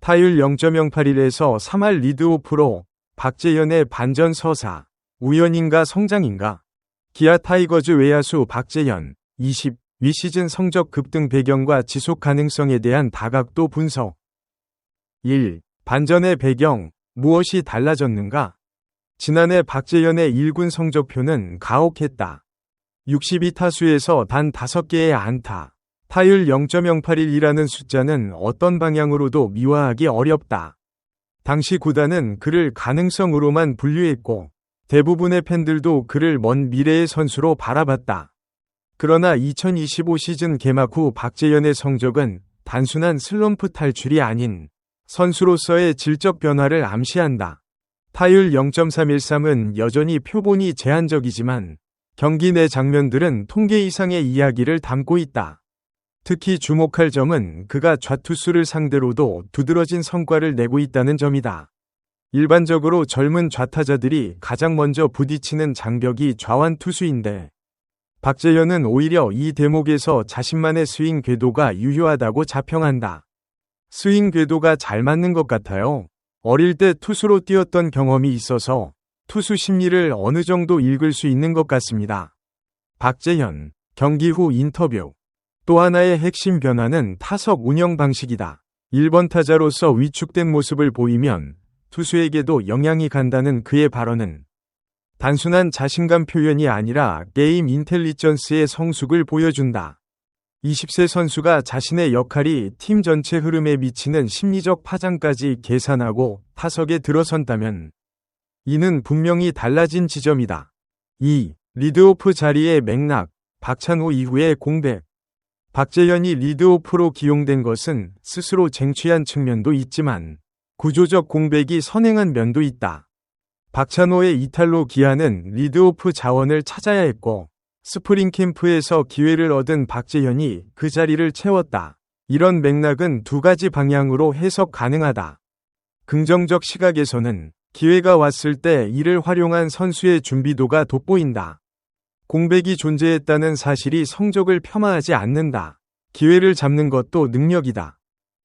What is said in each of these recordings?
타율 0.081에서 3할 리드오프로 박재현의 반전 서사. 우연인가 성장인가? 기아 타이거즈 외야수 박재현 20위 시즌 성적 급등 배경과 지속 가능성에 대한 다각도 분석. 1. 반전의 배경, 무엇이 달라졌는가? 지난해 박재현의 1군 성적표는 가혹했다. 62타수에서 단 5개의 안타. 타율 0.081이라는 숫자는 어떤 방향으로도 미화하기 어렵다. 당시 구단은 그를 가능성으로만 분류했고 대부분의 팬들도 그를 먼 미래의 선수로 바라봤다. 그러나 2025 시즌 개막 후 박재현의 성적은 단순한 슬럼프 탈출이 아닌 선수로서의 질적 변화를 암시한다. 타율 0.313은 여전히 표본이 제한적이지만 경기 내 장면들은 통계 이상의 이야기를 담고 있다. 특히 주목할 점은 그가 좌투수를 상대로도 두드러진 성과를 내고 있다는 점이다. 일반적으로 젊은 좌타자들이 가장 먼저 부딪히는 장벽이 좌완 투수인데 박재현은 오히려 이 대목에서 자신만의 스윙 궤도가 유효하다고 자평한다. 스윙 궤도가 잘 맞는 것 같아요. 어릴 때 투수로 뛰었던 경험이 있어서 투수 심리를 어느 정도 읽을 수 있는 것 같습니다. 박재현, 경기 후 인터뷰. 또 하나의 핵심 변화는 타석 운영 방식이다. 1번 타자로서 위축된 모습을 보이면 투수에게도 영향이 간다는 그의 발언은 단순한 자신감 표현이 아니라 게임 인텔리전스의 성숙을 보여준다. 20세 선수가 자신의 역할이 팀 전체 흐름에 미치는 심리적 파장까지 계산하고 타석에 들어선다면 이는 분명히 달라진 지점이다. 2. 리드오프 자리의 맥락, 박찬호 이후의 공백. 박재현이 리드오프로 기용된 것은 스스로 쟁취한 측면도 있지만 구조적 공백이 선행한 면도 있다. 박찬호의 이탈로 기아는 리드오프 자원을 찾아야 했고 스프링 캠프에서 기회를 얻은 박재현이 그 자리를 채웠다. 이런 맥락은 두 가지 방향으로 해석 가능하다. 긍정적 시각에서는 기회가 왔을 때 이를 활용한 선수의 준비도가 돋보인다. 공백이 존재했다는 사실이 성적을 폄하하지 않는다. 기회를 잡는 것도 능력이다.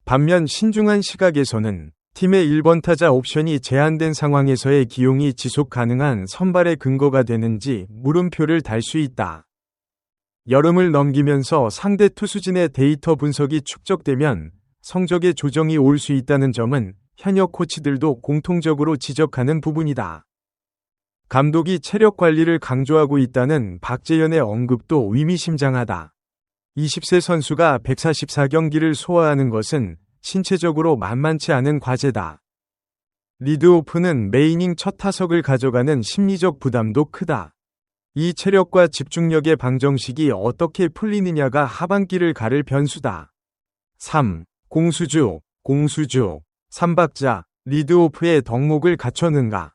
반면 신중한 시각에서는 팀의 1번 타자 옵션이 제한된 상황에서의 기용이 지속 가능한 선발의 근거가 되는지 물음표를 달 수 있다. 여름을 넘기면서 상대 투수진의 데이터 분석이 축적되면 성적의 조정이 올 수 있다는 점은 현역 코치들도 공통적으로 지적하는 부분이다. 감독이 체력 관리를 강조하고 있다는 박재현의 언급도 의미심장하다. 20세 선수가 144경기를 소화하는 것은 신체적으로 만만치 않은 과제다. 리드오프는 매이닝 첫 타석을 가져가는 심리적 부담도 크다. 이 체력과 집중력의 방정식이 어떻게 풀리느냐가 하반기를 가를 변수다. 3. 공수주, 3박자, 리드오프의 덕목을 갖췄는가?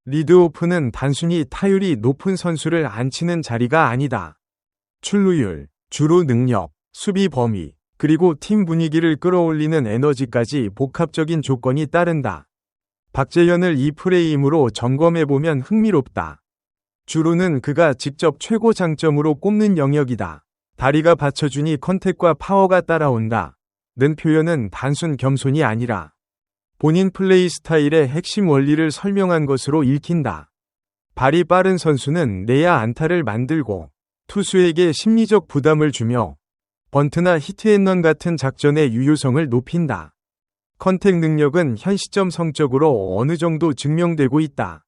리드오프는 단순히 타율이 높은 선수를 앉히는 자리가 아니다. 출루율, 주루 능력, 수비 범위, 그리고 팀 분위기를 끌어올리는 에너지까지 복합적인 조건이 따른다. 박재현을 이 프레임으로 점검해보면 흥미롭다. 주루는 그가 직접 최고 장점으로 꼽는 영역이다. 다리가 받쳐주니 컨택과 파워가 따라온다. 는 표현은 단순 겸손이 아니라 본인 플레이 스타일의 핵심 원리를 설명한 것으로 읽힌다. 발이 빠른 선수는 내야 안타를 만들고 투수에게 심리적 부담을 주며 번트나 히트앤런 같은 작전의 유효성을 높인다. 컨택 능력은 현 시점 성적으로 어느 정도 증명되고 있다.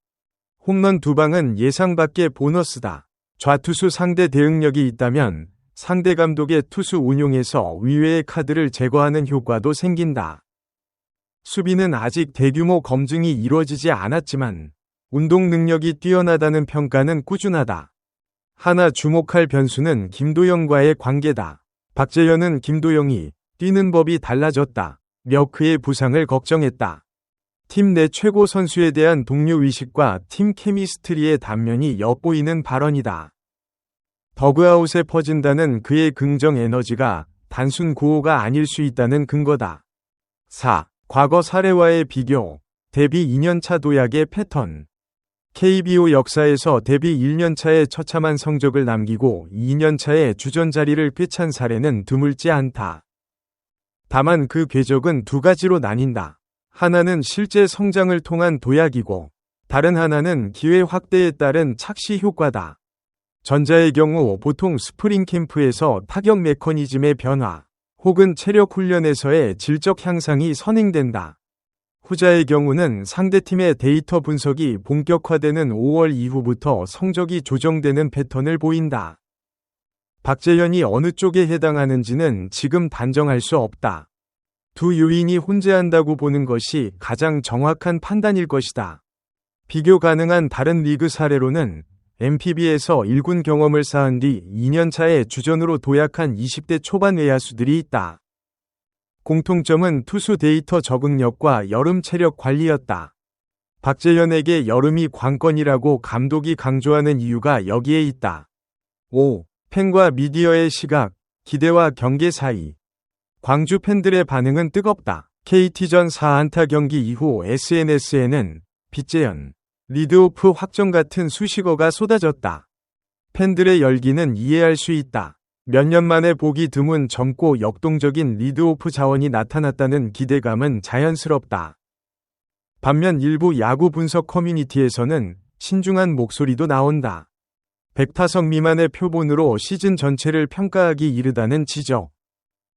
홈런 2방은 예상 밖의 보너스다. 좌투수 상대 대응력이 있다면 상대 감독의 투수 운용에서 위외의 카드를 제거하는 효과도 생긴다. 수비는 아직 대규모 검증이 이루어지지 않았지만 운동 능력이 뛰어나다는 평가는 꾸준하다. 하나 주목할 변수는 김도영과의 관계다. 박재현은 김도영이 뛰는 법이 달라졌다. 그의 부상을 걱정했다. 팀 내 최고 선수에 대한 동료의식과 팀 케미스트리의 단면이 엿보이는 발언이다. 더그아웃에 퍼진다는 그의 긍정 에너지가 단순 구호가 아닐 수 있다는 근거다. 4. 과거 사례와의 비교, 데뷔 2년차 도약의 패턴. KBO 역사에서 데뷔 1년차에 처참한 성적을 남기고 2년차에 주전 자리를 꿰찬 사례는 드물지 않다. 다만 그 궤적은 두 가지로 나뉜다. 하나는 실제 성장을 통한 도약이고 다른 하나는 기회 확대에 따른 착시 효과다. 전자의 경우 보통 스프링 캠프에서 타격 메커니즘의 변화 혹은 체력 훈련에서의 질적 향상이 선행된다. 후자의 경우는 상대팀의 데이터 분석이 본격화되는 5월 이후부터 성적이 조정되는 패턴을 보인다. 박재현이 어느 쪽에 해당하는지는 지금 단정할 수 없다. 두 요인이 혼재한다고 보는 것이 가장 정확한 판단일 것이다. 비교 가능한 다른 리그 사례로는 MPB에서 1군 경험을 쌓은 뒤 2년차에 주전으로 도약한 20대 초반 외야수들이 있다. 공통점은 투수 데이터 적응력과 여름 체력 관리였다. 박재현에게 여름이 관건이라고 감독이 강조하는 이유가 여기에 있다. 5. 팬과 미디어의 시각, 기대와 경계 사이. 광주 팬들의 반응은 뜨겁다. KT전 4안타 경기 이후 SNS에는 빗재현, 리드오프 확정 같은 수식어가 쏟아졌다. 팬들의 열기는 이해할 수 있다. 몇 년 만에 보기 드문 젊고 역동적인 리드오프 자원이 나타났다는 기대감은 자연스럽다. 반면 일부 야구 분석 커뮤니티에서는 신중한 목소리도 나온다. 100타석 미만의 표본으로 시즌 전체를 평가하기 이르다는 지적.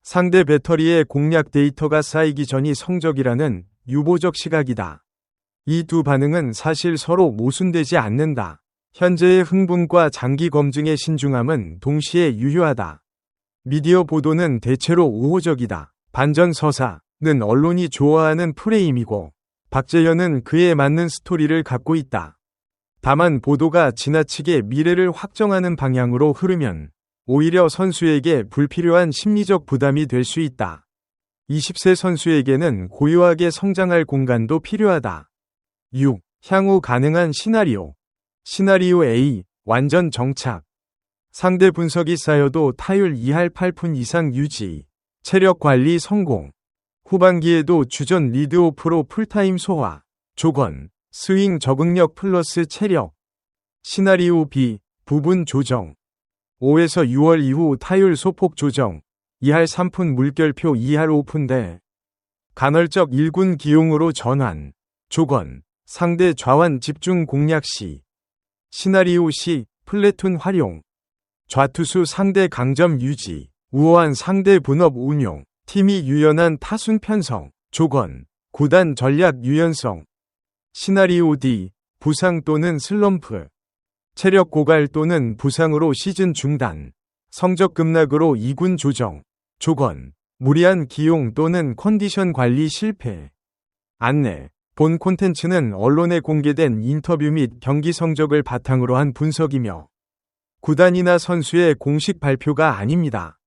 상대 배터리의 공략 데이터가 쌓이기 전이 성적이라는 유보적 시각이다. 이 두 반응은 사실 서로 모순되지 않는다. 현재의 흥분과 장기 검증의 신중함은 동시에 유효하다. 미디어 보도는 대체로 우호적이다. 반전서사는 언론이 좋아하는 프레임이고 박재현은 그에 맞는 스토리를 갖고 있다. 다만 보도가 지나치게 미래를 확정하는 방향으로 흐르면 오히려 선수에게 불필요한 심리적 부담이 될 수 있다. 20세 선수에게는 고요하게 성장할 공간도 필요하다. 6. 향후 가능한 시나리오. 시나리오 A. 완전 정착. 상대 분석이 쌓여도 타율 2할 8푼 이상 유지. 체력 관리 성공. 후반기에도 주전 리드오프로 풀타임 소화. 조건. 스윙 적응력 플러스 체력. 시나리오 B. 부분 조정. 5에서 6월 이후 타율 소폭 조정. 2할 3푼 물결표 2할 5푼대. 간헐적 1군 기용으로 전환. 조건. 상대 좌완 집중 공략 시. 시나리오 C. 플래툰 활용. 좌투수 상대 강점 유지. 우호한 상대 분업 운용. 팀이 유연한 타순 편성. 조건. 구단 전략 유연성. 시나리오 D. 부상 또는 슬럼프. 체력 고갈 또는 부상으로 시즌 중단. 성적 급락으로 2군 조정. 조건. 무리한 기용 또는 컨디션 관리 실패. 안내. 본 콘텐츠는 언론에 공개된 인터뷰 및 경기 성적을 바탕으로 한 분석이며 구단이나 선수의 공식 발표가 아닙니다.